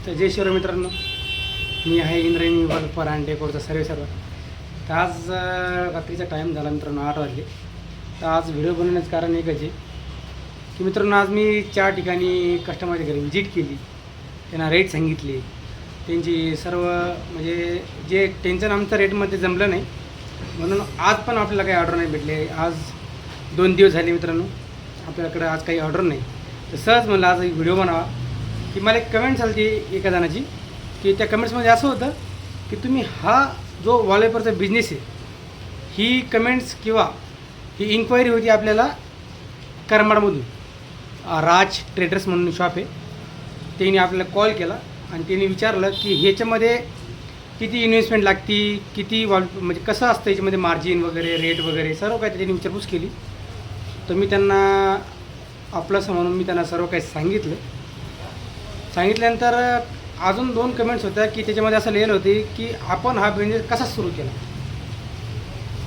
तर जय शिवराय मित्रांनो, मी आहे इंद्रायणी परांडे डेकोरचा सर्व. तर आज रात्रीचा टाईम झाला मित्रांनो, 8 वाजले. तर आज व्हिडिओ बनवण्याचं कारण एकच आहे की मित्रांनो, आज मी 4 ठिकाणी कस्टमरच्या घरी व्हिजिट केली, त्यांना रेट सांगितले, त्यांची सर्व म्हणजे जे टेन्शन आमचं रेटमध्ये जमलं नाही म्हणून आज पण आपल्याला काही ऑर्डर नाही भेटले. आज 2 दिवस झाले मित्रांनो, आपल्याकडे आज काही ऑर्डर नाही. तर सहज म्हणलं आज एक व्हिडिओ बनावा की मला एक कमेंट्स आली ती एका जणाची, की त्या कमेंट्समध्ये असं होतं की तुम्ही हा जो वॉलपेपरचा बिझनेस आहे, ही कमेंट्स किंवा ही इन्क्वायरी होती आपल्याला करमाडमधून. राज ट्रेडर्स म्हणून शॉप आहे, त्यांनी आपल्याला कॉल केला आणि त्यांनी विचारलं की ह्याच्यामध्ये किती इन्व्हेस्टमेंट लागती, किती म्हणजे कसं असतं याच्यामध्ये मार्जिन वगैरे, रेट वगैरे सर्व काही त्यांनी विचारपूस केली. तर मी त्यांना आपलंसं म्हणून मी त्यांना सर्व काही सांगितल्यानंतर अजून 2 कमेंट्स होत्या की त्याच्यामध्ये असं लिहिलं होते की आपण हा बिझनेस कसा सुरू केला.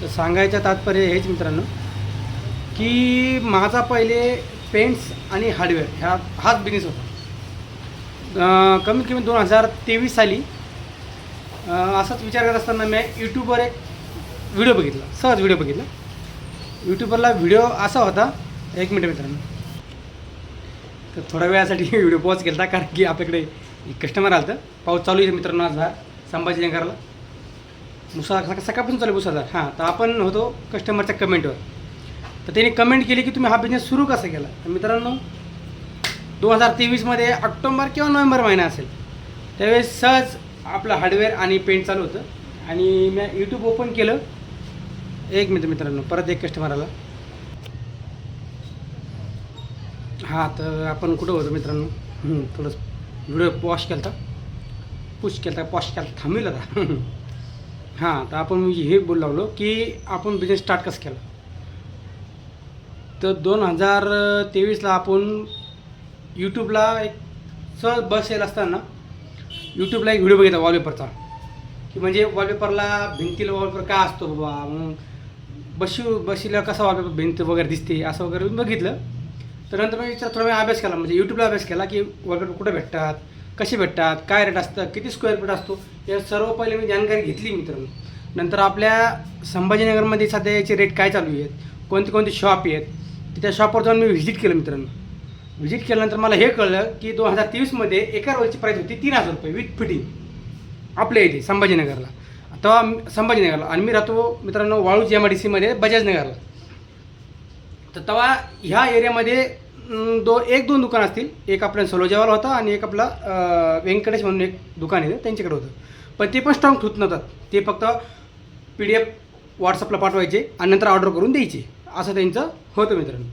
तर सांगायचं तात्पर्य हेच मित्रांनो की माझा पहिले पेंट्स आणि हार्डवेअर हाच बिझनेस होता. कमीत कमी 2023 साली असाच विचार करत असताना मी यूट्यूबवर एक व्हिडिओ बघितला, सहज व्हिडिओ बघितला. यूट्यूबवरला व्हिडिओ असा होता, 1 मिनिट मित्रांनो, तर थोड्या वेळासाठी व्हिडिओ पॉज केला कारण की आपल्याकडे कस्टमर आलं. तर पाऊस चालू आहे मित्रांनो, आज संभाजीनगरला मुसळधार सकाळपासून चालू मुसळधार. हां, तर आपण होतो कस्टमरच्या कमेंटवर. तर त्यांनी कमेंट केली की तुम्ही हा बिझनेस सुरू कसा केला. तर मित्रांनो, 2023मध्ये ऑक्टोबर किंवा नोव्हेंबर महिना असेल, त्यावेळेस सहज आपलं हार्डवेअर आणि पेंट चालू होतं आणि मी यूट्यूब ओपन केलं. 1 मिनिट मित्रांनो, परत एक कस्टमर आला. हां, तर आपण कुठं होतो मित्रांनो, थोडंसं व्हिडिओ पॉश केला होता, थांबविला होता. हां, तर आपण हे बोलू लागलो की आपण बिझनेस स्टार्ट कसं केला. तर 2023ला आपण यूट्यूबला एक सहज बसेल असताना यूट्यूबला एक व्हिडिओ बघितला वॉलपेपरचा, की म्हणजे वॉलपेपरला भिंतीला वॉलपेपर काय असतो बाबा, मग बशीला कसा वॉलपेपर भिंत वगैरे दिसते असं वगैरे बघितलं. तर नंतर मी थोडा वेळ अभ्यास केला, म्हणजे यूट्यूबला अभ्यास केला की वॉलपेपर कुठे भेटतात, कसे भेटतात, काय रेट असतं, किती स्क्वेअर फीट असतो, या सर्व पहिले मी जानकारी घेतली मित्रांनो. नंतर आपल्या संभाजीनगरमध्ये सध्या याचे रेट काय चालू आहेत, कोणते शॉप आहेत, तर त्या शॉपवर जाऊन मी व्हिजिट केलं मित्रांनो. व्हिजिट केल्यानंतर मला हे कळलं की 2023मध्ये एका रोलची प्राईस होती 3000 रुपये विथ फिटिंग आपल्या इथे संभाजीनगरला. तेव्हा संभाजीनगरला आणि मी राहतो मित्रांनो वाळूज MIDCमध्ये बजाजनगरला. तर तेव्हा ह्या एरियामध्ये 1-2 दुकान असतील. एक आपल्या सलोजावाला होता आणि एक आपला व्यंकटेश म्हणून एक दुकान आहे, त्यांच्याकडे होतं. पण ते पण स्ट्रॉंग ठेवत नव्हतात, ते फक्त PDF व्हॉट्सअपला पाठवायचे आणि नंतर ऑर्डर करून द्यायचे, असं त्यांचं होतं मित्रांनो.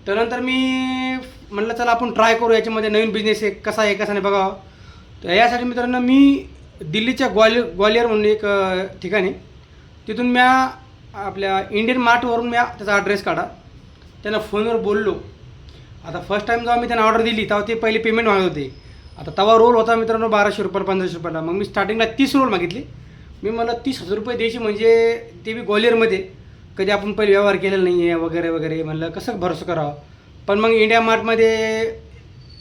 तर नंतर मी म्हटलं चला आपण ट्राय करू, याच्यामध्ये नवीन बिझनेस आहे, कसा आहे कसा नाही बघावं. तर यासाठी मित्रांनो मी दिल्लीच्या ग्वालियर म्हणून एक ठिकाणी, तिथून मी आपल्या इंडियन मार्टवरून मी त्याचा ॲड्रेस काढा, त्यांना फोनवर बोललो. आता फर्स्ट टाईम जेव्हा मी त्यांना ऑर्डर दिली तेव्हा ते पहिले पेमेंट मागत होते. आता तवा रोल होता मित्रांनो 1200 रुपये 1500 रुपयाला. मग मी स्टार्टिंगला 30 रोल मागितले. मी मला 30,000 रुपये द्यायचे, म्हणजे ते बी ग्वालियरमध्ये, कधी आपण पहिले व्यवहार केलेला नाही आहे वगैरे वगैरे. म्हणलं कसं भरोसा करावं. पण मग इंडिया मार्टमध्ये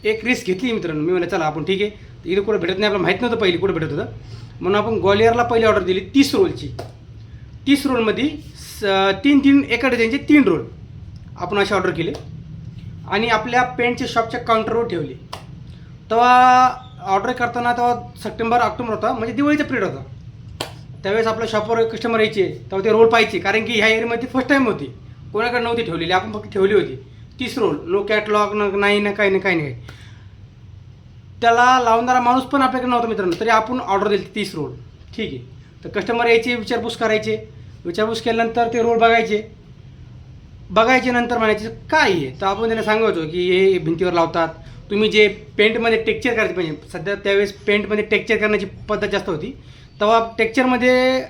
एक रिस्क घेतली मित्रांनो. मी म्हणलं चला आपण ठीक आहे, इथं कुठं भेटत नाही, आपल्याला माहीत नव्हतं पहिले कुठं भेटत होतं, म्हणून आपण ग्वालियरला पहिली ऑर्डर दिली 30 रोलची. 30 रोलमध्ये 3 एका डझनचे 3 रोल आपण असे ऑर्डर केले आणि आपल्या पेंटच्या शॉपच्या काउंटरवर ठेवले. तेव्हा ऑर्डर करताना तेव्हा सप्टेंबर-ऑक्टोबर होता, म्हणजे दिवाळीचा पिरियड होता. त्यावेळेस आपल्या शॉपवर कस्टमर यायचे, तेव्हा ते रोल पाहिजे, कारण की ह्या एरियामध्ये फर्स्ट टाईम होती, कोणाकडे नव्हती ठेवलेली, आपण फक्त ठेवली होती 30 रोल. नो कॅटलॉग नाही ना काही नाही. त्याला लावणारा माणूस पण आपल्याकडे नव्हता मित्रांनो, तरी आपण ऑर्डर दिली 30 रोल. ठीक आहे. तर कस्टमर यायचे, विचारपूस करायचे, विचारपूस केल्यानंतर ते रोल बघायचे नंतर म्हणायचे काय आहे. तर आपण त्यांना सांगायचो की हे भिंतीवर लावतात, तुम्ही जे पेंटमध्ये टेक्स्चर करायचे पाहिजे. सध्या त्यावेळेस पेंटमध्ये टेक्स्चर करण्याची पद्धत जास्त होती. तेव्हा टेक्स्चरमध्ये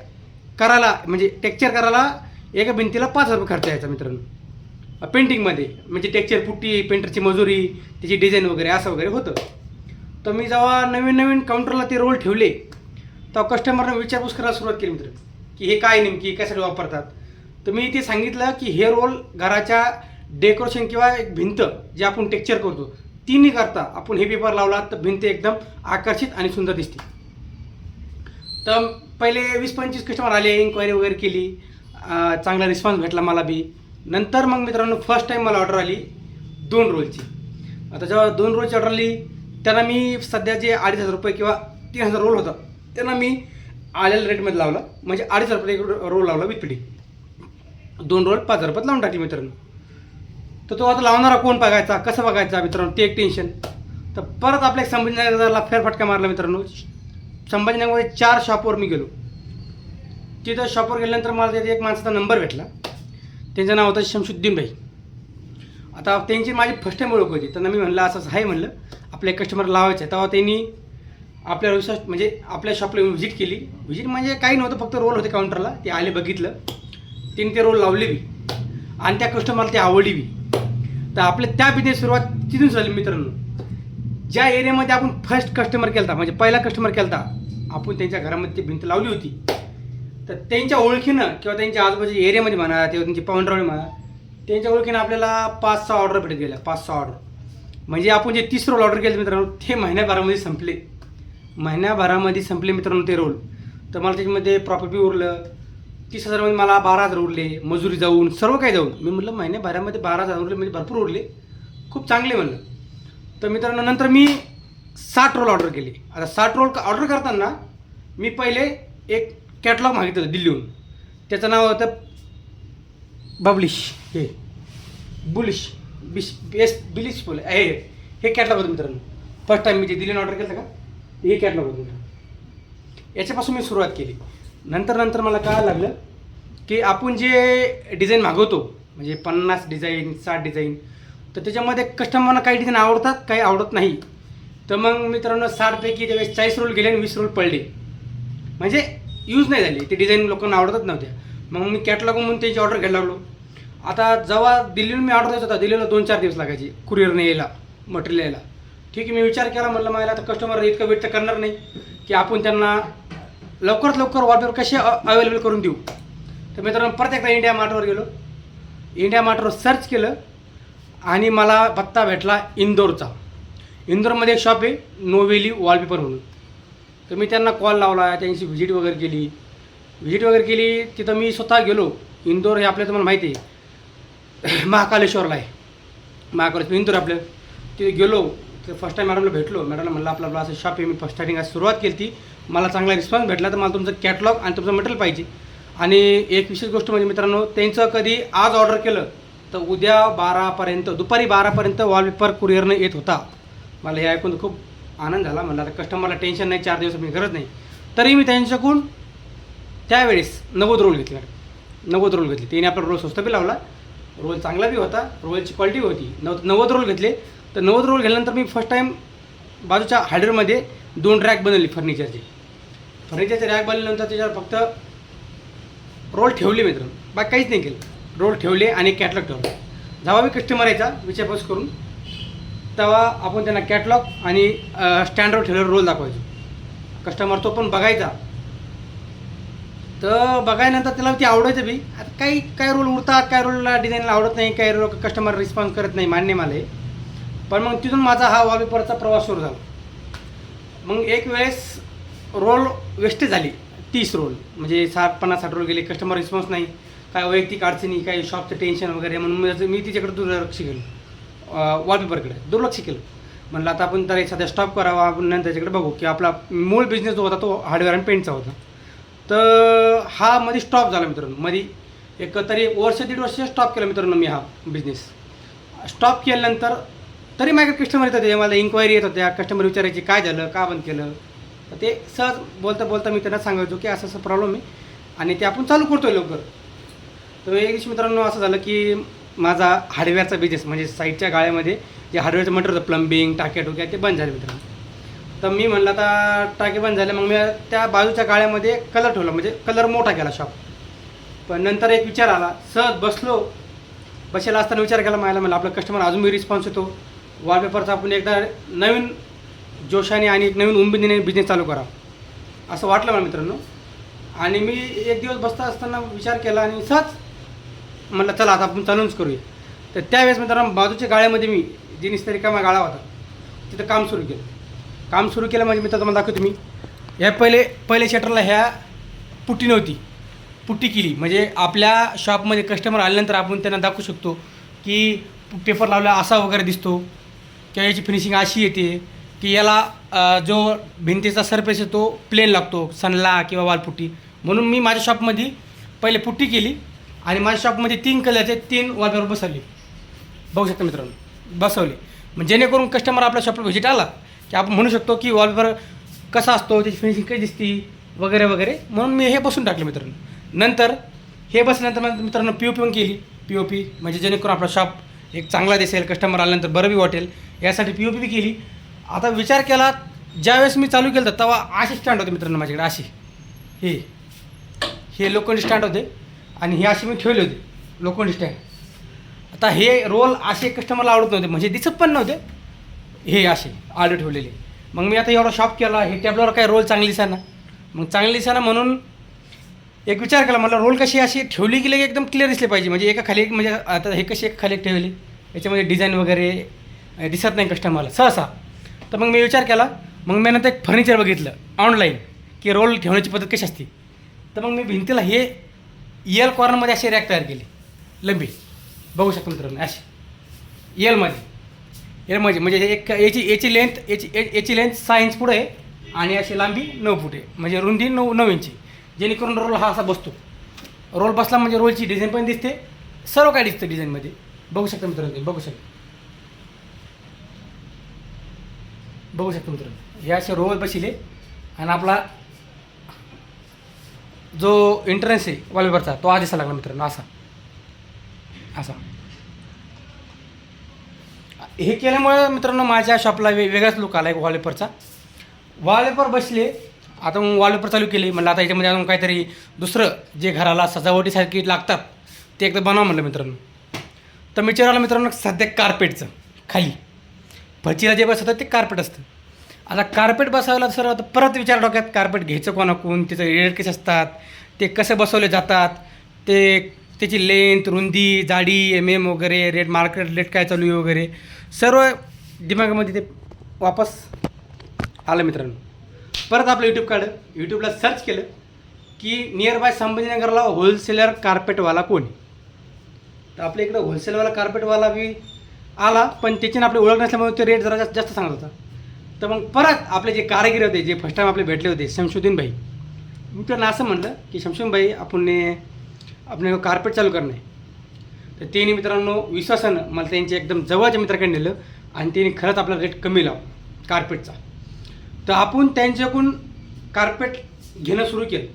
करायला, म्हणजे टेक्स्चर करायला एका भिंतीला 5,000 रुपये खर्च यायचा मित्रांनो. पेंटिंगमध्ये म्हणजे टेक्स्चर पुट्टी, पेंटरची मजुरी, त्याची डिझाईन वगैरे असं वगैरे होतं. तर मी जेव्हा नवीन काउंटरला ते रोल ठेवले तेव्हा कस्टमरनं विचारपूस करायला सुरुवात केली मित्र, की हे काय नेमकी कशासाठी वापरतात. तर मी ते सांगितलं की हे रोल घराच्या डेकोरेशन किंवा एक भिंत जे आपण टेक्स्चर करतो तिन्ही करता आपण हे पेपर लावला तर भिंत एकदम आकर्षित आणि सुंदर दिसते. तर पहिले 20-25 कस्टमर आले, इन्क्वायरी वगैरे केली, चांगला रिस्पॉन्स भेटला मला बी. नंतर मग मित्रांनो फर्स्ट टाईम मला ऑर्डर आली 2 रोलची. आता जेव्हा 2 रोलची ऑर्डर आली त्यांना मी सध्या जे 2,500 रुपये किंवा 3,000 रोल होता त्यांना मी आलेल्या रेटमध्ये लावला, म्हणजे 2,500 रुपये रोल लावला विथ फिटिंग. 2 रोल 5,000 रुपयात लावून टाकली मित्रांनो. तर तो आता लावणारा कोण बघायचा, कसं बघायचा मित्रांनो, ते एक टेन्शन. तर परत आपल्या संभाजीनगरला फेरफटका मारला मित्रांनो. संभाजीनगरमध्ये 4 शॉपवर मी गेलो. तिथं शॉपवर गेल्यानंतर मला तिथे एक माणसाचा नंबर भेटला. त्यांचं नाव होतं शमशुद्दीन भाई. आता त्यांची माझी फर्स्ट टाईम ओळख होती. त्यांना मी म्हणलं असं आहे, म्हणलं आपल्या कस्टमर लावायचं आहे. तेव्हा त्यांनी आपल्या विश्वास म्हणजे आपल्या शॉपला व्हिजिट केली. व्हिजिट म्हणजे काही नव्हतं, फक्त रोल होते काउंटरला. ते आले, बघितलं, त्यांनी ते रोल लावले बी आणि त्या कस्टमरला ते आवडली बी. तर आपल्या त्या बिझनेस सुरुवात तिथून झाली मित्रांनो. ज्या एरियामध्ये आपण फर्स्ट कस्टमर केला, म्हणजे पहिला कस्टमर केला, आपण त्यांच्या घरामध्ये ती भिंत लावली होती. तर त्यांच्या ओळखीनं किंवा त्यांच्या आजूबाजूच्या एरियामध्ये म्हणा किंवा त्यांची पाऊंडरवळी म्हणा, त्यांच्या ओळखीनं आपल्याला 5-6 ऑर्डर भेटत गेल्या. 5-6 ऑर्डर म्हणजे आपण जे 30 रोल ऑर्डर केले मित्रांनो, ते महिन्याभरामध्ये संपले. महिन्याभरामध्ये संपले मित्रांनो ते रोल. तर मला त्याच्यामध्ये प्रॉफिट बी उरलं. 30,000मध्ये मला 12,000 उरले, मजुरी जाऊन सर्व काही जाऊन. मी म्हटलं महिन्याभरामध्ये 12,000 उरले म्हणजे भरपूर उरले, खूप चांगले म्हणलं. तर मित्रांनो नंतर मी 60 रोल ऑर्डर केले. आता 60 रोल ऑर्डर करताना मी पहिले एक कॅटलॉग मागितलं होतं दिल्लीहून. त्याचं नाव होतं बबलिश, हे बुलिश बिलिश बोल आहे. हे कॅटलॉग होतं मित्रांनो. फर्स्ट टाईम मी जे दिल्लीहून ऑर्डर केलं का, हे कॅटलॉग होतं मित्रांनो. याच्यापासून मी सुरुवात केली. नंतर मला काय लागलं की आपण जे डिझाईन मागवतो, म्हणजे 50 डिझाईन 60 डिझाईन, तर त्याच्यामध्ये कस्टमरना काही डिझाईन आवडतात, काही आवडत नाही. तर मग मित्रांनो 60पैकी त्यावेळेस 40 रोल गेले आणि 20 रोल पडले, म्हणजे यूज नाही झाली. ते डिझाईन लोकांना आवडतच नव्हत्या. मग मी कॅटलॉग म्हणून त्यांची ऑर्डर घ्यायला लागलो. आता जेव्हा दिल्लीहून मी ऑर्डर द्यायचा होता, दिल्लीला 2-4 दिवस लागायचे कुरिअरने यायला, मटेरियल यायला. ठीक आहे, मी विचार केला, म्हटलं मला आता कस्टमर इतकं वेट तर करणार नाही की आपण त्यांना लवकरात लवकर वॉलपेपर कसे अवेलेबल करून देऊ. तर मित्रांनो परत एकदा इंडिया मार्टवर गेलो. इंडिया मार्टवर सर्च केलं आणि मला पत्ता भेटला इंदोरचा. इंदोरमध्ये एक शॉप आहे नोवेली वॉलपेपर म्हणून. तर मी त्यांना कॉल लावला, त्यांची व्हिजिट वगैरे केली. तिथं मी स्वतः गेलो. इंदोर हे आपल्या तुम्हाला माहिती आहे महाकालेश्वरला आहे. महाकालेश्वर इंदोर आपलं. तिथे गेलो तर फर्स्ट टाईम मॅडमला भेटलो. मॅडमला म्हणलं आपला असं शॉप आहे, मी फर्स्ट स्टार्टिंग आज सुरुवात केली ती, मला चांगला रिस्पॉन्स भेटला, तर मला तुमचं कॅटलॉग आणि तुमचं मटेरियल पाहिजे. आणि एक विशेष गोष्ट म्हणजे मित्रांनो, त्यांचं कधी आज ऑर्डर केलं तर उद्या 12पर्यंत, दुपारी 12पर्यंत वॉलपेपर कुरिअरनं येत होता. मला हे ऐकून खूप आनंद झाला. म्हणलं आता कस्टमरला टेन्शन नाही, 4 दिवस मी गरज नाही. तरी मी त्यांच्याकडून त्यावेळेस 90 रोल घेतले. 90 रोल घेतले. त्याने आपला रोल स्वस्त बी लावला, रोल चांगला बी होता, रोलची क्वालिटी होती. 90 रोल घेतले. तर 90 रोल घेतल्यानंतर मी फर्स्ट टाईम बाजूच्या हार्डवेअरमध्ये 2 रॅक बनवली फर्निचरची रॅक बनवल्यानंतर त्याच्यावर फक्त रोल ठेवले मित्रांनो, बाकी काहीच नाही केलं. रोल ठेवले आणि कॅटलॉग ठेवलं. जेव्हा मी कस्टमर यायचा विचारपूस करून, तेव्हा आपण त्यांना कॅटलॉग आणि स्टँडवर ठेवलेला रोल दाखवायचो. कस्टमर तो पण बघायचा. तर बघायनंतर त्याला ते आवडायचं बी. आता काही रोल उरतात, काही रोलला डिझाईनला आवडत नाही, काही रोल कस्टमर रिस्पॉन्स करत नाही, मान्य मला आहे. पण मग तिथून माझा हा वॉलपेपरचा प्रवास सुरू झाला. मग एक वेळेस रोल वेस्ट झाली 30 रोल, म्हणजे 50-60 रोल गेले, कस्टमर रिस्पॉन्स नाही, काय वैयक्तिक अडचणी, काही शॉपचं टेन्शन वगैरे, म्हणून मी तिच्याकडे दुर्लक्ष केलं, वॉलपेपरकडे दुर्लक्ष केलं. म्हणलं आता आपण तर सध्या स्टॉप करावा, आपण नंतर त्याच्याकडे बघू. की आपला मूळ बिझनेस जो होता तो हार्डवेअर आणि पेंटचा होता. तर हा मध्ये स्टॉप झाला मित्रांनो. मध्ये एक तरी वर्ष 1.5 वर्ष स्टॉप केला मित्रांनो मी हा बिझनेस. स्टॉप केल्यानंतर तरी माझ्याकडे कस्टमर येत होते, मला इन्क्वायरी येत होत्या. कस्टमर विचारायचे काय झालं, का बंद केलं. तर ते सहज बोलता मी त्यांना सांगायचो की असं प्रॉब्लेम आहे आणि ते आपण चालू करतो आहे लवकर. तर एक दिवशी मित्रांनो असं झालं की माझा हार्डवेअरचा बिझनेस, म्हणजे साईडच्या गाळ्यामध्ये जे हार्डवेअरचं मटेरियल होतं, प्लंबिंग, टाक्या ते बंद झाले मित्रांनो. तर मी म्हणलं आता टाके बंद झाले. मग मी त्या बाजूच्या गाळ्यामध्ये कलर ठेवला, म्हणजे कलर मोठा केला शॉप. पण नंतर एक विचार आला, सहज बसेला असताना विचार केला मला आपला कस्टमर अजून मी रिस्पॉन्स येतो, वॉलपेपरचा आपण एकदा नवीन जोशाने आणि एक नवीन उमेदीने बिझनेस चालू करा असं वाटलं मला मित्रांनो. आणि मी एक दिवस बसता असताना विचार केला आणि सहज म्हटलं चला आता आपण चालूनच करूया. तर त्यावेळेस मित्रांनो बाजूच्या गाळ्यामध्ये मी जी निस्ता रिकामा गाळा होता तिथं काम सुरू म्हणजे मी तर तुम्हाला दाखवतो. मी ह्या पहिले शटरला ह्या पुट्टी नव्हती, पुट्टी केली म्हणजे आपल्या शॉपमध्ये कस्टमर आल्यानंतर आपण त्यांना दाखवू शकतो की पेपर लावला असा वगैरे दिसतो किंवा याची फिनिशिंग अशी येते की याला जो भिंतीचा सरफेस आहे तो प्लेन लागतो सनला किंवा वालपुट्टी. म्हणून मी माझ्या शॉपमध्ये पहिले पुट्टी केली आणि माझ्या शॉपमध्ये 3 कलरचे 3 वॉलपेपर बसवले. बघू शकता मित्रांनो, बसवले म्हणजे जेणेकरून कस्टमर आपल्या शॉपला व्हिजिट आला की आपण म्हणू शकतो की वॉलपेपर कसा असतो, त्याची फिनिशिंग कशी दिसती वगैरे वगैरे. म्हणून मी हे बसून टाकलं मित्रांनो. नंतर हे बसल्यानंतर मित्रांनो POP पण केली. POP म्हणजे जेणेकरून आपला शॉप एक चांगला दिसेल, कस्टमर आल्यानंतर बरं बी वाटेल यासाठी POP बी केली. आता विचार केला ज्यावेळेस मी चालू केलं तेव्हा असे स्टँड होते मित्रांनो माझ्याकडे, असे हे लोखंडी स्टँड होते आणि हे असे मी ठेवले होते लोखंडी स्टँड. आता हे रोल असे कस्टमरला आवडत नव्हते म्हणजे दिसत पण नव्हते, हे असे आडे ठेवलेले. मग मी आता एवढा शॉप केला, हे टेबलवर काय रोल चांगली दिसाना, मग चांगली दिसाना म्हणून एक विचार केला. मला रोल कशी अशी ठेवली की एकदम क्लिअर दिसले पाहिजे म्हणजे एका खाली एक, म्हणजे आता हे कशी एक खाली एक ठेवली याच्यामध्ये डिझाईन वगैरे दिसत नाही कस्टमरला सहसा. तर मग मी विचार केला, मग मी नंतर एक फर्निचर बघितलं ऑनलाईन की रोल ठेवण्याची पद्धत कशी असते. तर मग मी भिंतीला हे यल कॉर्नरमध्ये अशी रॅक तयार केली लंबी, बघू शकतो मित्रांनो अशी येलमध्ये म्हणजे एक याची लेंथ 6 इंच पुढे आहे आणि अशी लांबी 9 फूट आहे म्हणजे रुंदी 9 इंची. जेणेकरून रोल हा असा बसतो. रोल बसला म्हणजे रोलची डिझाईन पण दिसते, सर्व काय दिसतं डिझाईनमध्ये. बघू शकता मित्रांनो, बघू शकतो मित्रांनो हे असे रोल बसले आणि आपला जो एंट्रन्स आहे वॉलपेपरचा तो आज दिसायला लागला मित्रांनो असा. हे केल्यामुळे मित्रांनो माझ्या शॉपला वेगळाच लुक आला आहे वॉलपेपरचा. वॉलपेपर बसले. आता मग वॉलपेपर चालू केले, म्हणलं आता याच्यामध्ये अजून काहीतरी दुसरं जे घराला सजावटीसारखी लागतात ते एकदा बनवा म्हणलं मित्रांनो. तर मी विचारलं मित्रांनो सध्या कार्पेटचं खाली फर्चीला जे बसवतात ते कार्पेट असतं. आता कार्पेट बसवायला सर आता परत विचार डोक्यात कार्पेट घ्यायचं कोणाकडून, त्याचं रेट कसे असतात, ते कसे बसवले जातात, त्याची लेंथ रुंदी जाडी MM वगैरे रेट मार्केट रेट काय चालू आहे वगैरे सर्व दिमागामध्ये ते वापस आलं मित्रांनो. परत आपलं यूट्यूबला सर्च केलं की नियर बाय संभाजीनगरला होलसेलर कार्पेटवाला कोण. तर आपल्या इकडं होलसेलवाला कार्पेटवाला बी आला पण त्याची आपली ओळख नसल्यामुळे ते रेट जरा जास्त सांगत होता. तर मग परत आपले जे कारागीर होते जे फर्स्ट टाईम आपले भेटले होते शमशुद्दीन भाई, मी त्यांना असं म्हटलं की शमशुद्दीन भाई आपण कार्पेट चालू करणं आहे. तर त्यांनी मित्रांनो विश्वासानं मला त्यांच्या एकदम जवळच्या मित्राकडे नेलं आणि त्यांनी खरंच आपला रेट कमी लावला कार्पेटचा. तर आपण त्यांच्याकडून कार्पेट घेणं सुरू केलं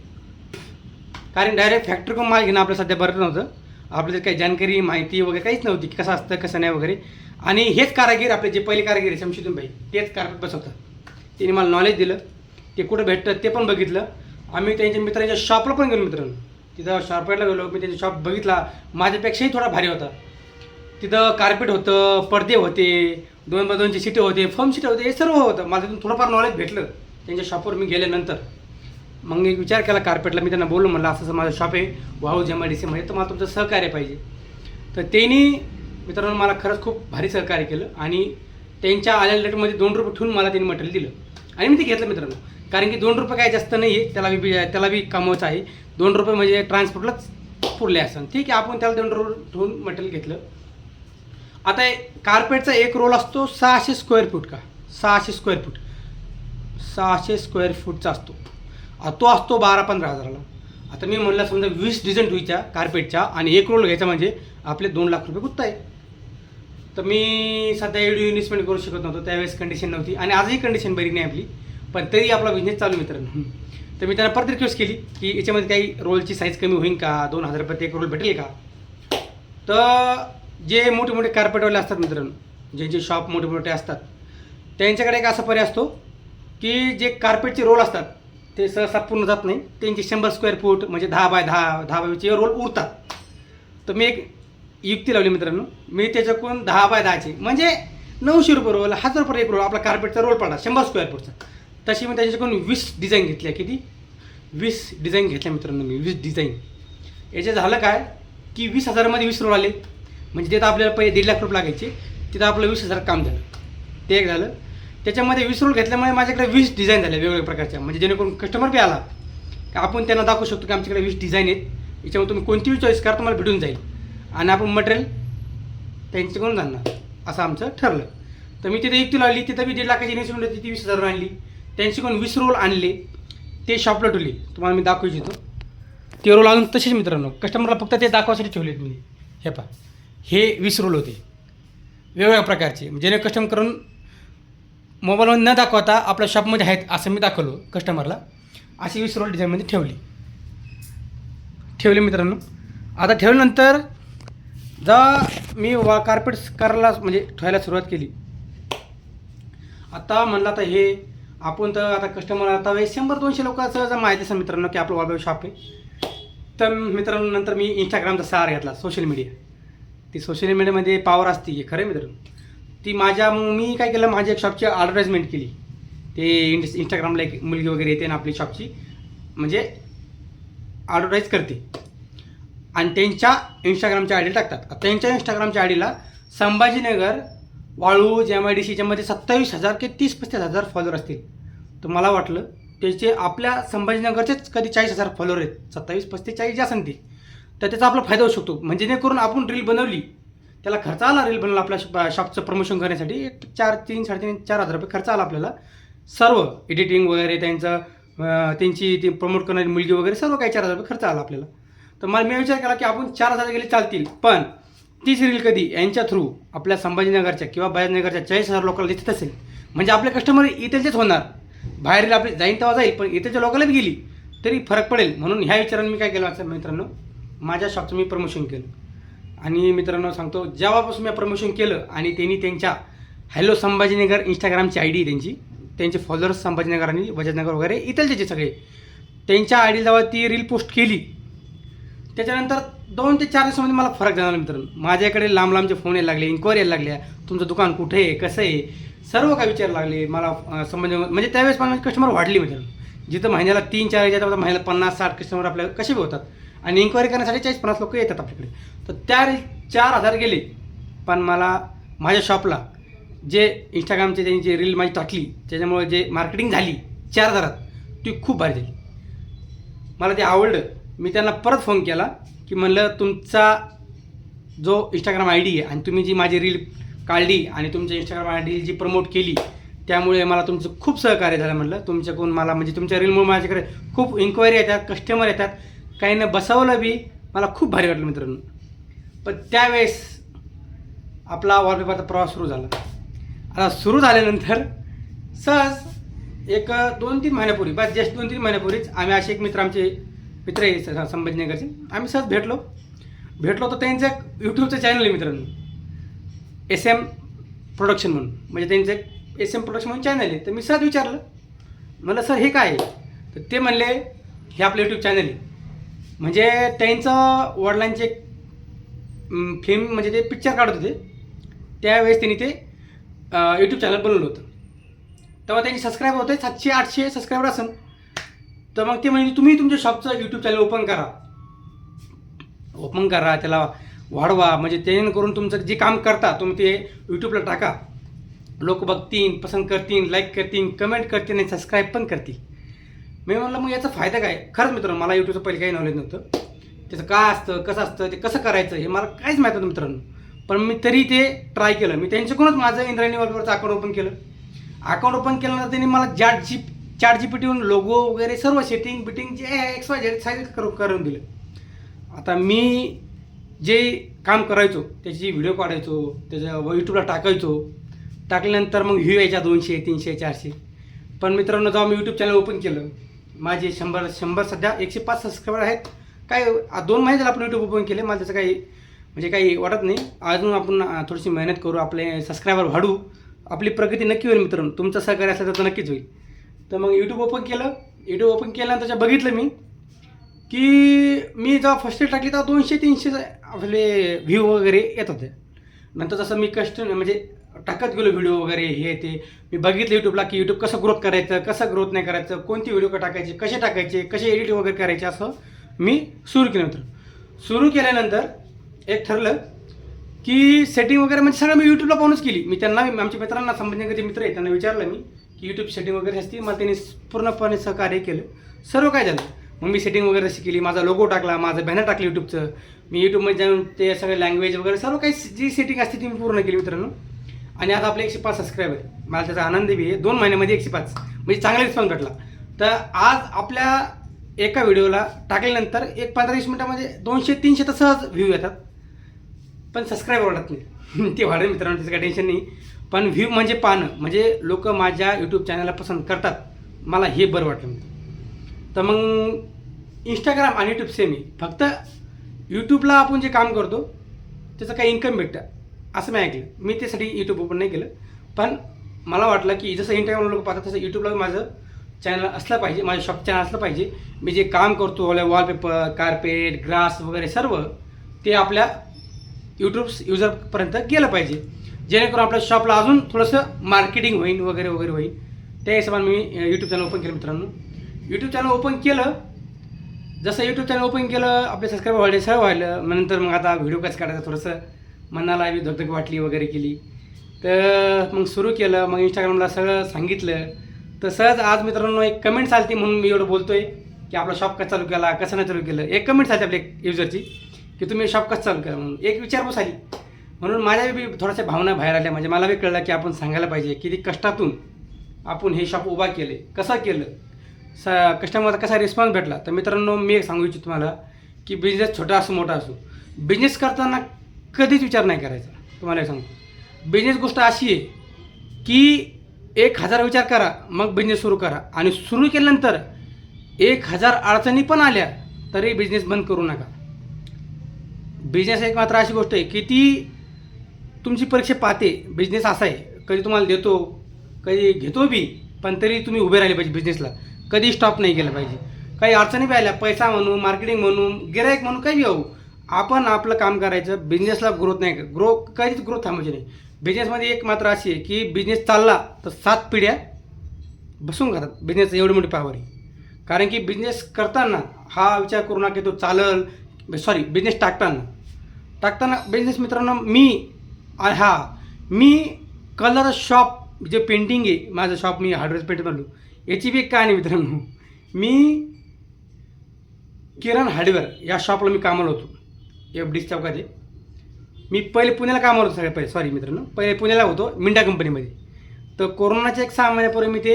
कारण डायरेक्ट फॅक्टरीकडून माल घेणं आपलं सध्या बरं नव्हतं. आपल्याला काही जानकारी माहिती वगैरे काहीच नव्हती की कसं असतं कसं नाही वगैरे. आणि हेच कारागीर आपले जे पहिले कारागीर आहे शमशुद्दीन भाई तेच कार्पेट बसवतात. त्यांनी मला नॉलेज दिलं, ते कुठं भेटतं ते पण बघितलं. आम्ही त्यांच्या मित्रांच्या शॉपला पण गेलो मित्रांनो. तिथं शॉपला गेलो, मी त्यांचा शॉप बघितला, माझ्यापेक्षाही थोडा भारी होता. तिथं कार्पेट होतं, पडदे होते, 2x2ची सीटं होते, फर्म सीटं होते, हे सर्व होतं. मला तिथून थोडंफार नॉलेज भेटलं त्यांच्या शॉपवर मी गेल्यानंतर. मग मी विचार केला कार्पेटला, मी त्यांना बोललो म्हणलं असं माझं शॉप आहे वाहू MIDC मध्ये, तर मला तुमचं सहकार्य पाहिजे. तर त्यांनी मित्रांनो मला खरंच खूप भारी सहकार्य केलं आणि त्यांच्या आलेल्या रेटमध्ये 2 रुपये ठेवून मला त्यांनी मटेरियल दिलं आणि मी ते घेतलं मित्रांनो. कारण की 2 रुपये काय जास्त नाही आहे, त्याला बी कमवायचं आहे. 2 रुपये म्हणजे ट्रान्सपोर्टलाच पुरले असं, ठीक आहे. आपण त्याला 2 रुपये ठेवून मटेरियल घेतलं. आता कार्पेटचा एक रोल असतो 600 स्क्वेअर फूट का 600 स्क्वेअर फूटचा असतो. तो असतो 12-15 हजाराला. आता मी म्हणलं समजा 20 डिझाईन ठेवायच्या कार्पेटच्या आणि एक रोल घ्यायचा म्हणजे आपले 2 लाख रुपये गुत्त आहे. तर मी सध्या एवढी इन्व्हेस्टमेंट करू शकत नव्हतो, त्यावेळेस कंडिशन नव्हती आणि आजही कंडिशन बरी नाही आपली, पण तरी आपला बिझनेस चालू मित्रांनो. तर मी त्यांना परत रिक्वेस्ट केली की याच्यामध्ये काही रोलची साईज कमी होईल का, 2000 रुपयात एक रोल भेटेल का. तर जे मोठे मोठे कार्पेटवाले असतात मित्रांनो, ज्यांचे शॉप मोठे मोठे असतात त्यांच्याकडे एक असा पर्याय असतो की जे कार्पेटचे रोल असतात ते सहसा पूर्ण जात नाही. त्यांचे 100 स्क्वेअर फूट म्हणजे 10x10 रोल उरतात. तर मी एक युक्ती लावली मित्रांनो, मी त्याच्याकडून 10x10चे म्हणजे 900 रुपये रोल, 1000 रुपये एक रोल आपला कार्पेटचा रोल पडला 100 स्क्वेअर फूटचा. तशी मी त्याच्याकडून 20 डिझाईन घेतल्या. किती 20 डिझाईन घेतल्या मित्रांनो मी. 20 डिझाईन याचे झालं काय की 20,000मध्ये 20 रोल आले. म्हणजे तिथं आपल्याला पहिले 1.5 लाख रुपये लागायचे, तिथं आपलं 20,000 काम झालं. ते एक झालं. त्याच्यामध्ये 20 रोल घेतल्यामुळे माझ्याकडे 20 डिझाईन झाल्या वेगवेगळ्या प्रकारच्या, म्हणजे जेणेकरून कस्टमर बी आला की आपण त्यांना दाखवू शकतो की आमच्याकडे 20 डिझाईन आहेत, याच्यामुळे तुम्ही कोणतीही चॉईस करा तुम्हाला भेटून जाईल आणि आपण मटेरियल त्यांच्याकडून जाणार, असं आमचं ठरलं. तर मी तिथे युक्ती लावली, तिथं मी 1.5 लाखाची इन्व्हेस्टमेंट होती, ती 20,000 आणली. त्यांच्याकडून 20 रोल आणले, ते शॉपला ठेवले. तुम्हाला मी दाखवू इच्छितो ते रोल आणून तसेच मित्रांनो कस्टमरला फक्त ते दाखवासाठी ठेवलेत मी. हे पहा, हे 20 रोल होते वेगवेगळ्या प्रकारचे, जेणे कस्टमर करून मोबाईलवर न दाखवता आपल्या शॉपमध्ये आहेत असं मी दाखवलं कस्टमरला. अशी 20 रोल डिझाईनमध्ये ठेवले मित्रांनो. आता ठेवल्यानंतर जेव्हा मी कार्पेट करायला म्हणजे ठेवायला सुरुवात केली, आता म्हणलं आता हे आपण तर आता कस्टमर आता 100-200 लोकांचं जर माहिती असेल मित्रांनो की आपलं वॉलपेपर शॉप आहे. तर मित्रांनो नंतर मी इंस्टाग्रामचा सहारा घेतला, सोशल मीडिया. ती सोशल मीडियामध्ये पॉवर असते हे खरं मित्रांनो. ती मग मी काय केलं, माझ्या एक शॉपची ॲडव्हर्टाईजमेंट केली. ते इंस्टाग्रामला एक मुलगी वगैरे येते ना आपली शॉपची, म्हणजे ॲडव्हर्टाईज करते आणि त्यांच्या इंस्टाग्रामच्या आय डी टाकतात. त्यांच्या इंस्टाग्रामच्या आय डीला संभाजीनगर वाळूज MIDCच्यामध्ये 27,000 ते 30-35,000 फॉलोअर असतील. तर मला वाटलं त्याचे आपल्या संभाजीनगरचेच कधी 40,000 फॉलोअर आहेत, 27-35 जे असेल ते, तर त्याचा आपला फायदा होऊ शकतो. म्हणजे जेणेकरून आपण रील बनवली, त्याला खर्च आला रील बनवला आपल्या शॉपचं प्रमोशन करण्यासाठी, एक 3,000-4,500 रुपये खर्च आला आपल्याला. सर्व एडिटिंग वगैरे त्यांची ती प्रमोट करणारी मुलगी वगैरे सर्व काही 4,000 रुपये खर्च आला आपल्याला. तर मला मी विचार केला की आपण 4,000 गेले चालतील, पण तीच रील कधी यांच्या थ्रू आपल्या संभाजीनगरच्या किंवा बजाजनगरच्या 40,000 लोकांना दिसत असेल, म्हणजे आपले कस्टमर इथलचेच होणार. बाहेर आपली जाईन तेव्हा जाईल, पण इथलच्या लोकांना बी गेली तरी फरक पडेल. म्हणून ह्या विचाराने मी काय केलं असं मित्रांनो, माझ्या शॉपचं मी प्रमोशन केलं. आणि मित्रांनो सांगतो, जेव्हापासून मी प्रमोशन केलं आणि त्यांनी त्यांच्या हॅलो संभाजीनगर इंस्टाग्रामची आय डी त्यांचे फॉलोअर्स संभाजीनगर आणि बजाजनगर वगैरे इथलचे जे सगळे, त्यांच्या आय डी जेव्हा ती रील पोस्ट केली, त्याच्यानंतर 2 ते 4 दिवसामध्ये मला फरक जाणवला मित्रांनो. माझ्याकडे लांब लांबचे फोन यायला लागले, इन्क्वायरी यायला लागल्या, तुमचं दुकान कुठे आहे, कसं आहे, सर्व काय विचारायला लागले मला संभाजीनगर. म्हणजे त्यावेळेस मला कस्टमर वाढली मित्रांनो. जिथं महिन्याला 3-4 येतात, महिन्याला 50-60 कस्टमर आपल्याला कसे बी होतात आणि इन्क्वायरी करण्यासाठी 40-50 लोक येतात आपल्याकडे. तर त्या 4,000 गेले, पण मला माझ्या शॉपला जे इंस्टाग्रामचे त्यांची रील माझी टाकली, त्याच्यामुळे जे मार्केटिंग झाली 4,000 ती खूप भारी झाली. मला ते आवडलं. मी त्यांना परत फोन केला की म्हणलं तुमचा जो इंस्टाग्राम आय डी आहे आणि तुम्ही जी माझी रील काढली आणि तुमच्या इंस्टाग्राम आय डी जी प्रमोट केली, त्यामुळे मला तुमचं खूप सहकार्य झालं. म्हटलं तुमच्याकडून मला म्हणजे तुमच्या रीलमुळे माझ्याकडे खूप इन्क्वायरी येतात, कस्टमर येतात, काही न बसवलं बी मला खूप भारी वाटलं मित्रांनो. पण त्यावेळेस आपला वॉलपेपरचा प्रवास सुरू झाला. आता सुरू झाल्यानंतर सहज एक 2-3 महिन्यापूर्वी, बस जस्ट 2-3 महिन्यापूर्वीच आम्ही असे एक आमचे मित्र आहे संभाजीनगरचे, आम्ही सहज भेटलो तर त्यांचं एक यूट्यूबचं चॅनल आहे मित्रांनो, SM प्रोडक्शन म्हणून, म्हणजे त्यांचं एक SM प्रोडक्शन म्हणून चॅनल आहे. तर मी सहज विचारलं, म्हणलं सर हे काय आहे? तर ते म्हणले हे आपलं यूट्यूब चॅनल आहे. म्हणजे त्यांचं वडिलांचे फिल्म म्हणजे ते पिक्चर काढत होते, त्यावेळेस त्यांनी ते यूट्यूब चॅनल बनवलं होतं. तेव्हा त्यांचे सबस्क्रायबर होते 700-800 सबस्क्रायबर असेल. तर मग ते म्हणजे तुम्ही तुमच्या शॉपचं यूट्यूब चॅनल ओपन करा, त्याला वाढवा, म्हणजे जेणेकरून तुमचं जे काम करता तुम्ही ते यूट्यूबला टाका, लोक बघतील, पसंत करतील, लाईक करतील, कमेंट करतील आणि सबस्क्राईब पण करतील. मी म्हणलं मग याचा फायदा काय? खरंच मित्रांनो मला यूट्यूबचं पहिले काही नॉलेज नव्हतं, त्याचं काय असतं, कसं असतं, ते कसं करायचं हे मला काहीच माहीत नव्हतं मित्रांनो. पण मी तरी ते ट्राय केलं. मी त्यांच्याकडूनच माझं इंद्रायणी वॉलपेपरचं अकाउंट ओपन केलं. अकाउंट ओपन केल्यानंतर त्यांनी मला चॅट जीपीटीवरून लोगो वगैरे सर्व सेटिंग जे XYZ साईज करून दिलं. आता मी जे काम करायचो त्याची व्हिडिओ काढायचो, त्याच्या यूट्यूबला टाकल्यानंतर मग व्ह्यू यायच्या 200, 300, 400. पण मित्रांनो जेव्हा मी यूट्यूब चॅनल ओपन केलं, माझे 100 सध्या 105 सबस्क्रायबर आहेत. काय 2 महिने झाले आपण यूट्यूब ओपन केले, मला त्याचं काही वाटत नाही. अजून आपण थोडीशी मेहनत करू, आपले सबस्क्रायबर वाढू, आपली प्रगती नक्की होईल मित्रांनो. तुमचं सहकार्य असलं तर नक्कीच होईल. तर मग यूट्यूब ओपन केल्यानंतर त्याच्या बघितलं मी की मी जेव्हा फर्स्ट टाकली तेव्हा 200-300 आपले व्ह्यू वगैरे येत होते. नंतर जसं मी म्हणजे टाकत गेलो व्हिडिओ वगैरे हे ते मी बघितलं यूट्यूबला की यूट्यूब कसं ग्रोथ करायचं, कसं ग्रोथ नाही करायचं, कोणती व्हिडिओ टाकायचे, कसे एडिट वगैरे करायचे, असं मी सुरू केलं. सुरू केल्यानंतर एक ठरलं की सेटिंग वगैरे म्हणजे सगळं मी यूट्यूबला पाहूनच केली. मी त्यांना आमच्या मित्रांना संबंधित मित्र आहेत त्यांना विचारलं मी की यूट्यूब सेटिंग वगैरे असती. मला त्यांनी पूर्णपणे सहकार्य केलं. सर्व काय झालं मग मी सेटिंग वगैरे अशी केली. माझा लोगो टाकला, माझं बॅनर टाकलं यूट्यूबचं. मी यूट्यूबमध्ये जाऊन ते सगळे लँग्वेज वगैरे सर्व काही जी सेटिंग असते ती मी पूर्ण केली मित्रांनो. आणि आता आपले 105 सबस्क्रायबर. मला त्याचा आनंद बी आहे. 2 महिन्यामध्ये 105 म्हणजे चांगला रिस्पॉन्स भेटला. तर आज आपल्या एका व्हिडिओला टाकल्यानंतर एक 15-20 मिनिटामध्ये 200-300 तर सहज व्ह्यू येतात. पण सबस्क्राईबर वाढत नाही. ते वाढेल मित्रांनो, त्याचं काही टेन्शन नाही. पण व्ह्यू म्हणजे पाहणं म्हणजे लोक माझ्या यूट्यूब चॅनलला पसंत करतात. मला हे बरं वाटलं. तर मग इंस्टाग्राम आणि यूट्यूब सेम आहे. फक्त यूट्यूबला आपण जे काम करतो त्याचं काही इन्कम भेटतं असं मी ऐकलं. मी त्यासाठी यूट्यूब ओपन नाही केलं. पण मला वाटलं की जसं इंस्टाग्रामला लोक पाहतात तसं यूट्यूबला माझं चॅनल असलं पाहिजे, माझं शॉप चॅनल असलं पाहिजे. मी जे काम करतो वॉलपेपर, कार्पेट, ग्रास वगैरे सर्व ते आपल्या यूट्यूब युजरपर्यंत गेलं पाहिजे, जेणेकरून आपल्या शॉपला अजून थोडंसं मार्केटिंग होईल वगैरे वगैरे होईल. त्या हिशोबाने मी यूट्यूब चॅनल ओपन केलं मित्रांनो. यूट्यूब चॅनल ओपन केलं. जसं यूट्यूब चॅनल ओपन केलं आपले सबस्क्राईबर वाढले, सगळं वाढलं. नंतर मग आता व्हिडिओ कसं काढायचं थोडंसं मनाला बी धगधग वाटली वगैरे केली. तर मग सुरू केलं. मग इंस्टाग्रामला सगळं सांगितलं. तर सहज आज मित्रांनो एक कमेंट्स आली ती म्हणून मी एवढं बोलतोय की आपला शॉप कसं चालू केला, कसं नाही चालू केलं. एक कमेंट्स आली आपल्या युजरची की तुम्ही शॉप कसं चालू केलं म्हणून एक विचारपूस आली. म्हणून माझ्या बी थोड्याशा भावना बाहेर आल्या. म्हणजे मला बी कळलं की आपण सांगायला पाहिजे किती कष्टातून आपण हे शॉप उभा केले, कसं केलं, कस्टमरचा कसा रिस्पॉन्स भेटला. तर मित्रांनो मी एक सांगू इच्छितो तुम्हाला की बिझनेस छोटा असो मोठा असो, बिझनेस करताना कधीच विचार नाही करायचा. तुम्हाला एक सांगतो, बिझनेस गोष्ट अशी आहे की 1000 विचार करा मग बिझनेस सुरू करा. आणि सुरू केल्यानंतर 1000 अडचणी पण आल्या तरी बिझनेस बंद करू नका. बिझनेस एक मात्र अशी गोष्ट आहे की ती तुमची परीक्षा पाहते. बिझनेस असा आहे कधी तुम्हाला देतो कधी घेतो बी, पण तरी तुम्ही उभे राहिले पाहिजे. बिझनेसला कधी स्टॉप नाही केलं पाहिजे. काही अडचणी बी आल्या, पैसा म्हणून, मार्केटिंग म्हणून, गिराईक म्हणून, काही येऊ, आपण आपलं काम करायचं. बिझनेसला ग्रोथ नाही, कधीच ग्रोथ थांबायची नाही. बिझनेसमध्ये एक मात्र अशी आहे की बिझनेस चालला तर 7 पिढ्या बसून खातात. बिझनेस एवढी मोठी पावर आहे. कारण की बिझनेस करताना हा विचार करू नका की तो चालल. बिझनेस टाकताना बिझनेस मित्रांनो मी कलर शॉप जे पेंटिंग आहे माझं शॉप, मी हार्डवेअर पेंट बनलो. याची बी एक कहाणी मित्रांनो. मी किरण हार्डवेअर या शॉपला मी कामाला होतो FD चौकात. मी पहिले पुण्याला कामाला होतो पहिले पुण्याला होतो मिंडा कंपनीमध्ये. तर कोरोनाच्या 6 महिन्यापूर्वी मी ते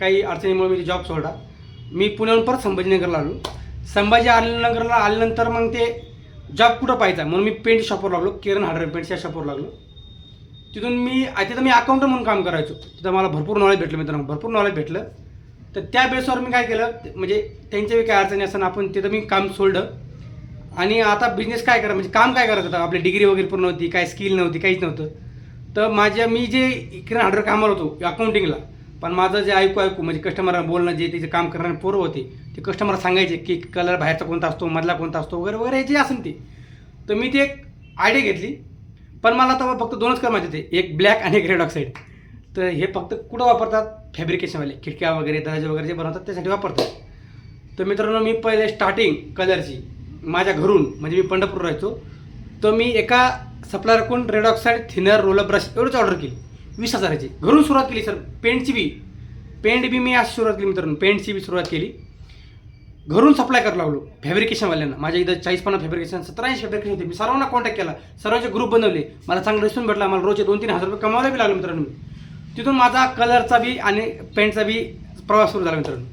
काही अडचणीमुळे मी जॉब सोडला. मी पुण्याहून परत संभाजीनगरला आलो. संभाजीनगरला आल्यानंतर मग ते जॉब कुठं पाहायचा म्हणून मी पेंट शॉपवर लागलो. किरण हार्डवेअर पेंट्स या शॉपवर लागलो. तिथून मी अकाउंटंट म्हणून काम करायचो. तिथं मला भरपूर नॉलेज भेटलं मित्रांनो, भरपूर नॉलेज भेटलं. तर त्या बेसवर मी काय केलं, म्हणजे त्यांच्या काही अडचणी असताना आपण तिथं मी काम सोडलं. आणि आता बिझनेस काय करा म्हणजे काम काय करायचं होतं. आपली डिग्री वगैरे पूर्ण नव्हती, काय स्किल नव्हती, काहीच नव्हतं. तर मी जे किरण हार्डवेअर कामाला होतो अकाउंटिंगला, पण माझं जे ऐकू म्हणजे कस्टमर बोलणं, जे तिचे काम करणारे पोरं होते ते कस्टमर सांगायचे की कलर बाहेरचा कोणता असतो, मधला कोणता असतो वगैरे वगैरे जे असेल ते. तर मी ती एक आयडिया घेतली. पण मला तेव्हा फक्त 2च कलर माहिती होते, एक ब्लॅक आणि एक रेड ऑक्साईड. तर हे फक्त कुठं वापरतात, फॅब्रिकेशनवाले खिडक्या वगैरे दरवाजे वगैरे जे बनवतात त्यासाठी वापरतात. तर मित्रांनो मी पहिले स्टार्टिंग कलरची माझ्या घरून, म्हणजे मी पंढरपूर राहायचो, तर मी एका सप्लायरकडून red oxide thinner roller brush एवढंच ऑर्डर केली. 20,000ची घरून सुरुवात केली सर. पेंट बी मी अशी सुरुवात केली मित्रांनो. पेंटची बी सुरुवात केली, घरून सप्लाय करायला लागलो फॅब्रिकेशनवाल्यांना. माझ्या इथं 40-50 फॅब्रिकेशन, 17-80 फॅब्रिकेशन होते. मी सर्वांना कॉन्टॅक्ट केला, सर्वांचे ग्रुप बनवले. मला चांगला रिस्पॉन्स भेटला. मला रोजचे 2-3 हजार रुपये कमावायला बी लागले मित्रांनो. तिथून माझा कलरचा बी आणि पेंटचा बी प्रवास सुरू झाला मित्रांनो.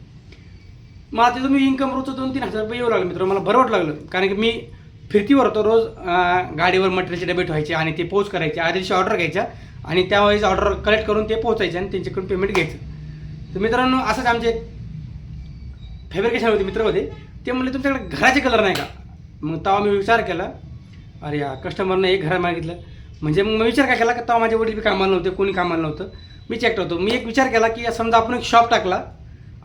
मला तिथून मी इन्कम रोजचं 2-3 हजार रुपये येऊ लागलं मित्रांनो. मला बरं वाटलं लागलं, कारण की मी फिरतीवर होतो. रोज गाडीवर मटेरियलचे डबे ठेवायचे आणि ते पोच करायचे. आधी दिवशी ऑर्डर घ्यायच्या आणि त्यावेळेस ऑर्डर कलेक्ट करून ते पोचायचे आणि त्यांच्याकडून पेमेंट घ्यायचं. तर मित्रांनो असंच आमचे फॅब्रिकेशन होते मित्र होते. ते म्हणले तुमच्याकडे घराचे कलर नाही का. मग तेव्हा मी विचार केला, अरे या कस्टमरनं एक घर मागितलं. म्हणजे मग मी विचार काय केला की तेव्हा माझे वडील बी कामाला नव्हते, कोणी कामाला नव्हतं, मी चेक होतो. मी एक विचार केला की समजा आपण एक शॉप टाकला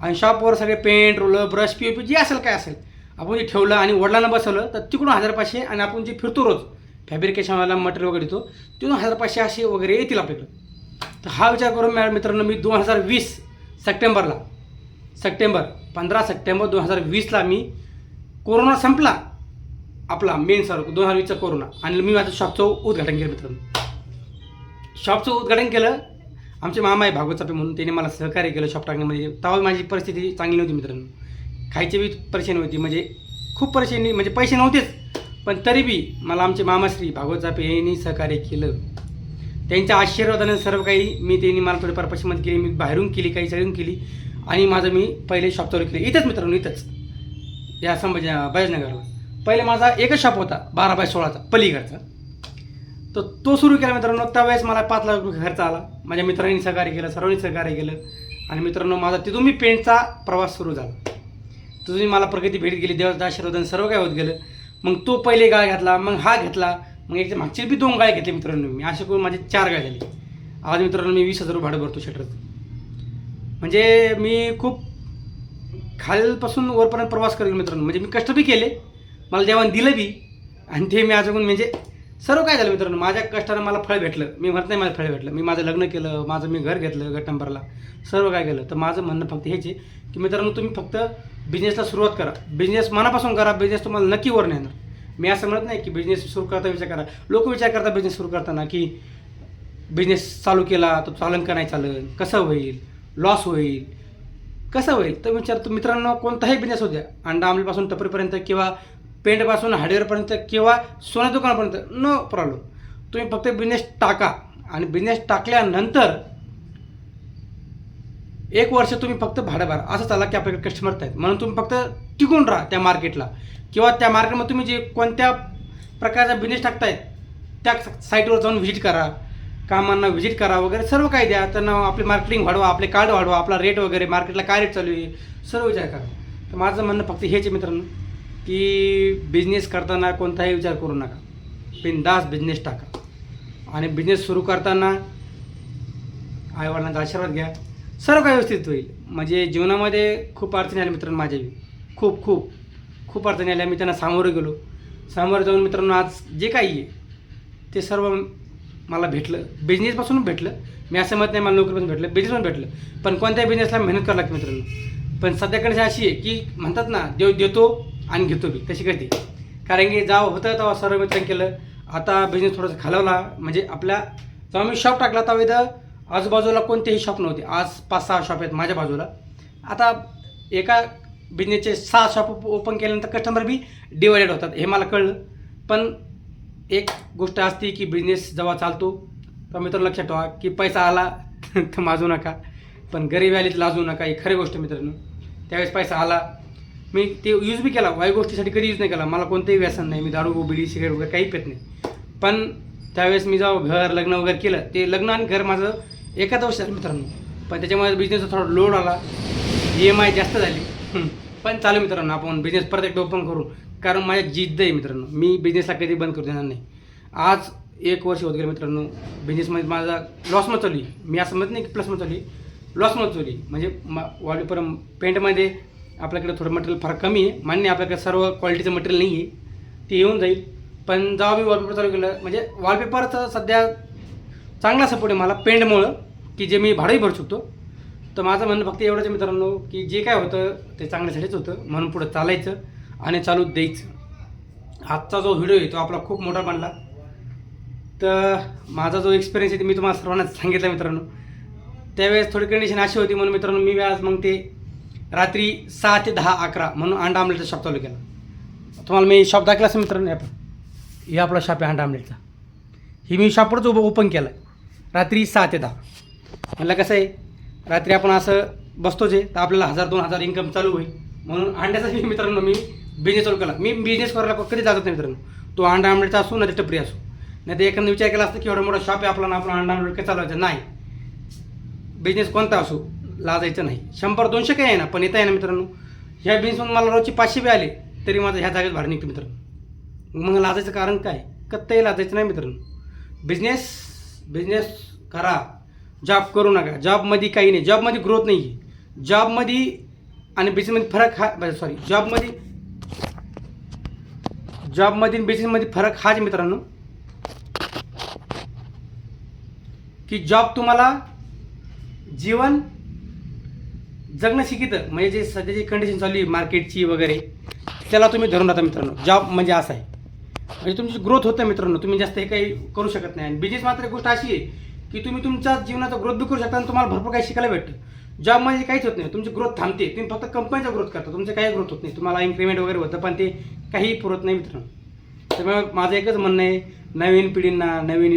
आणि शॉपवर सगळे पेंट, रोलर, ब्रश, POP जे असेल काय असेल आपण जे ठेवलं आणि वडिलांना बसवलं, तर तिकडून 1500 आणि आपण जे फिरतो रोज फॅब्रिकेशनवाला मटेरियल वगैरे देतो तिथून 1500 असे वगैरे येतील आपल्याकडं. तर हा विचार करून मित्रांनो मी 2020 15 सप्टेंबर 2020ला मी कोरोना संपला आपला मेन सर 2020चा कोरोना आणि मी माझं शॉपचं उद्घाटन केलं मित्रांनो. शॉपचं उद्घाटन केलं. आमचे मामा आहे भागवत चापे म्हणून, त्यांनी मला सहकार्य केलं शॉप टाकण्यामध्ये. तेव्हा माझी परिस्थिती चांगली नव्हती मित्रांनो. खायची बी परेशानी होती, म्हणजे खूप परेशानी, म्हणजे पैसे नव्हतेच, पण तरी बी मला आमचे मामाश्री भागवत चापे यांनी सहकार्य केलं. त्यांच्या आशीर्वादाने सर्व काही त्यांनी मला थोडीफार पैसे मदत केली. मी बाहेरून केली, काही सगळून केली आणि माझं मी पहिले शॉप चालू केलं इथंच मित्रांनो, इथंच या बजाजनगरला. पहिले माझा एकच शॉप होता 12x16चा पलीकडचा. तर तो सुरू केला मित्रांनो. त्यावेळेस मला 5 लाख रुपये खर्च आला. माझ्या मित्रांनी सहकार्य केलं, सर्वांनी सहकार्य केलं आणि मित्रांनो माझा तिथून मी पेंटचा प्रवास सुरू झाला. तिथून मला प्रगती भेट गेली, देवाचा आशीर्वाद सर्व काय होत गेलं. मग तो पहिले गाळ घातला, मग हा घेतला, मग एक मागचे बी 2 गाळे घेतले मित्रांनो मी. असे करून माझे 4 गाळे झाले. आज मित्रांनो मी 20,000 रुपये भाडं भरतो शटरचं. म्हणजे मी खूप खालपासून वरपर्यंत प्रवास करेल मित्रांनो. म्हणजे मी कष्ट बी केले, मला देवाने दिलं बी आणि ते मी आजून म्हणजे सर्व काय झालं मित्रांनो. माझ्या कष्टानं मला फळ भेटलं. मी म्हणत नाही मला फळ भेटलं. मी माझं लग्न केलं, माझं मी घर घेतलं गट नंबरला, सर्व काय केलं. तर माझं म्हणणं फक्त हेच आहे की मित्रांनो तुम्ही फक्त बिझनेसला सुरुवात करा. बिझनेस मनापासून करा. बिझनेस तुम्हाला नक्की वर नेणार. मी असं म्हणत नाही की बिझनेस सुरू करता विचार करा. लोक विचार करतात बिझनेस सुरू करताना की बिझनेस चालू केला तर चालन का नाही चालन, कसं होईल, लॉस होईल, कसं होईल. तर विचार मित्रांनो कोणताही बिझनेस होऊ द्या, अंडा आमलेटपासून टपरीपर्यंत किंवा पेंटपासून हार्डवेअरपर्यंत किंवा सोन्या दुकानापर्यंत, नो प्रॉब्लेम. तुम्ही फक्त बिझनेस टाका आणि बिझनेस टाकल्यानंतर 1 वर्ष तुम्ही फक्त भाडं भरा. असं चालला की आपल्याकडे कस्टमर आहेत म्हणून तुम्ही फक्त टिकून राहा त्या मार्केटला किंवा त्या मार्केटमध्ये तुम्ही जे कोणत्या प्रकारचा बिझनेस टाकतायत त्या साईटवर जाऊन व्हिजिट करा, कामांना व्हिजिट करा वगैरे सर्व काही द्या. त्यांना आपली मार्केटिंग वाढवा, आपले कार्ड वाढवा, आपला रेट वगैरे मार्केटला काय रेट चालू आहे सर्व विचार करा. तर माझं म्हणणं फक्त हेच आहे मित्रांनो की बिझनेस करताना कोणताही विचार करू नका. बिनधास्त बिझनेस टाका आणि बिझनेस सुरू करताना आईवडिलांचा आशीर्वाद घ्या. सर्व काही व्यवस्थित होईल. म्हणजे जीवनामध्ये खूप अडचणी आल्या मित्रांनो. माझ्या खूप खूप खूप अडचणी आल्या. मी त्यांना सामोरं गेलो. सामोरं जाऊन मित्रांनो आज जे काही आहे ते सर्व मला भेटलं. बिझनेसपासून भेटलं. मी असं म्हणत नाही मला नोकरीपासून भेटलं, बिझनेसपासून भेटलं. पण कोणत्याही बिझनेसला मेहनत करावी लागते मित्रांनो. पण सध्या कंडिशन अशी आहे की म्हणतात ना देव देतो आणि घेतो बी, तशी करते. कारण की जेव्हा होतं तेव्हा सर्व मित्रांनी केलं. आता बिझनेस थोडासा खालवला. म्हणजे आपल्या जेव्हा मी शॉप टाकला तेव्हा इथं आजूबाजूला कोणतेही शॉप नव्हते. आज 5-6 शॉप आहेत माझ्या बाजूला. आता एका बिझनेसचे 6 शॉप ओपन केल्यानंतर कस्टमर बी डिवायडेड होतात हे मला कळलं. पण एक गोष्ट असते की बिझनेस जेव्हा चालतो तर मित्रांनो लक्षात ठेवा की पैसा आला तर माजू नका, पण गरिबी आली तर लाजू नका. ही खरी गोष्ट मित्रांनो. त्यावेळेस पैसा आला, मी ते यूज बी केला. वाईट गोष्टीसाठी कधी यूज नाही केला. मला कोणतंही व्यसन नाही. मी दारू बिडी सिगारेट वगैरे काही पित नाही. पण त्यावेळेस मी जेव्हा घर लग्न वगैरे केलं, ते लग्न आणि घर माझं एकाच वर्ष झालं मित्रांनो. पण त्याच्यामुळे बिझनेसचा थोडा लोड आला, EMI जास्त झाली. पण चालू मित्रांनो आपण बिझनेस परत एकदा ओपन करू. कारण माझ्या जिद्द आहे मित्रांनो. मी बिझनेसला कधी बंद करू देणार नाही. आज 1 वर्ष होत गेलं मित्रांनो. बिझनेसमध्ये माझा लॉसमध्ये चालू आहे. मी असं म्हणत नाही की प्लसमध्ये चालू आहे, लॉसमध्ये चालू आहे. म्हणजे वॉलपेपर पेंटमध्ये आपल्याकडे थोडं मटेरियल फार कमी आहे. मान्य आपल्याकडे सर्व क्वालिटीचं मटेरियल नाही आहे, ते येऊन जाईल. पण जेव्हा मी वॉलपेपर चालू केलं, म्हणजे वॉलपेपरचं सध्या चांगला सपोर्ट आहे मला पेंटमुळं, की जे मी भाडंही भरू शकतो. तर माझं म्हणणं फक्त एवढंच मित्रांनो की जे काय होतं ते चांगल्यासाठीच होतं, म्हणून पुढं चालायचं आणि चालू द्यायचं. आजचा जो व्हिडिओ आहे तो आपला खूप मोठा बनला. तर माझा जो एक्सपिरियन्स आहे ते मी तुम्हाला सर्वांना सांगितलं मित्रांनो. त्यावेळेस थोडी कंडिशन अशी होती म्हणून मित्रांनो मी आज मग ते रात्री 6 ते 10-11 म्हणून अंडा आमलेटचा शॉप चालू केला. तुम्हाला मी शॉप दाखला असं मित्रांनो. हे आपला शॉप आहे अंडा आमलेटचा. ही मी शॉपवरच ओपन केला आहे रात्री 6 ते 10. म्हणलं कसं आहे रात्री आपण असं बसतो जे तर आपल्याला 1000-2000 इन्कम चालू होईल म्हणून अंड्याचा मित्रांनो मी बिझनेस चालू केला. मी बिझनेस करायला कधी जात नाही मित्रांनो. तो अंडा आमलेटचा असो ना ते टपरी असो. नाही तर एखादा विचार केला असतं की एवढा मोठा शॉप आहे आपला ना आपला अंडा आमलेट काय चालवायचं नाही. बिझनेस कोणता असो लाजायचं नाही. 100-200 काही आहे ना, पण येतं आहे ना मित्रांनो. ह्या बिझनेसमधून मला रोजची 500 बी आले तरी माझं ह्या जागेत भाडं निघतं मित्रांनो. मग लाजायचं कारण काय? कत्तही लाजायचं नाही मित्रांनो. बिझनेस करा, जॉब करू नका. जॉबमध्ये काही नाही, जॉबमध्ये ग्रोथ नाही आहे. जॉबमध्ये आणि बिझनेसमध्ये फरक हा जॉबमध्ये बिझनेसमध्ये फरक हाच मित्रांनो की जॉब तुम्हाला जीवन जगणं शिकितं. म्हणजे जे सध्याची कंडिशन चालू आहे मार्केटची वगैरे त्याला तुम्ही धरून राहता मित्रांनो. जॉब म्हणजे असं आहे म्हणजे तुमची ग्रोथ होतं मित्रांनो. तुम्ही जास्त हे काही करू शकत नाही. आणि बिझनेस मात्र एक गोष्ट अशी आहे की तुम्ही तुमच्या जीवनाचा ग्रोथ बी करू शकता आणि तुम्हाला भरपूर काही शिकायला भेटतं. जॉबमध्ये काहीच होत नाही, तुमची ग्रोथ थांबते. तुम्ही फक्त कंपनीचा ग्रोथ करता, तुमचं काही ग्रोथ होत नाही. तुम्हाला इन्क्रीमेंट वगैरे होतं पण ते काही पुरत नाही मित्रांनो. त्यामुळे माझं एकच म्हणणं आहे नवीन पिढींना, नवीन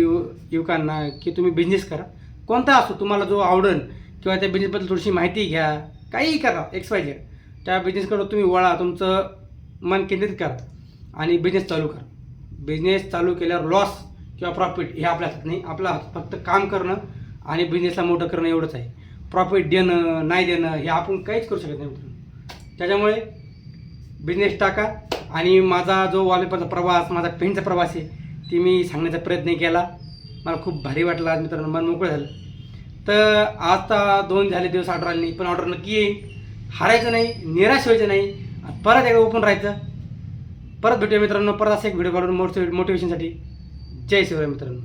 युवकांना की तुम्ही बिझनेस करा. कोणता असो तुम्हाला जो आवडेल किंवा त्या बिझनेसबद्दल थोडीशी माहिती घ्या. काहीही करा XYZ. त्या बिझनेसकडे तुम्ही वळा, तुमचं मन केंद्रित करा आणि बिझनेस चालू करा. बिझनेस चालू केल्यावर लॉस किंवा प्रॉफिट हे आपल्या हातात नाही. आपल्या हातात फक्त काम करणं आणि बिझनेसला मोठं करणं एवढंच आहे. प्रॉफिट देणं नाही देणं हे आपण काहीच करू शकत नाही मित्रांनो. त्याच्यामुळे बिझनेस टाका. आणि माझा जो वॉलपेपरचा प्रवास, माझा पेनचा प्रवास आहे ती मी सांगण्याचा प्रयत्न केला. मला खूप भारी वाटलं आज मित्रांनो, मन मोकळं झालं. तर आता 2 झाले दिवस ऑर्डर आली नाही, पण ऑर्डर नक्की येईल. हारायचं नाही, निराश व्हायचं नाही, परत एकदा ओपन राहायचं. परत भेटूया मित्रांनो, परत असा एक व्हिडिओ काढून मोटिवेशनसाठी. जय शिवराय मित्रांनो.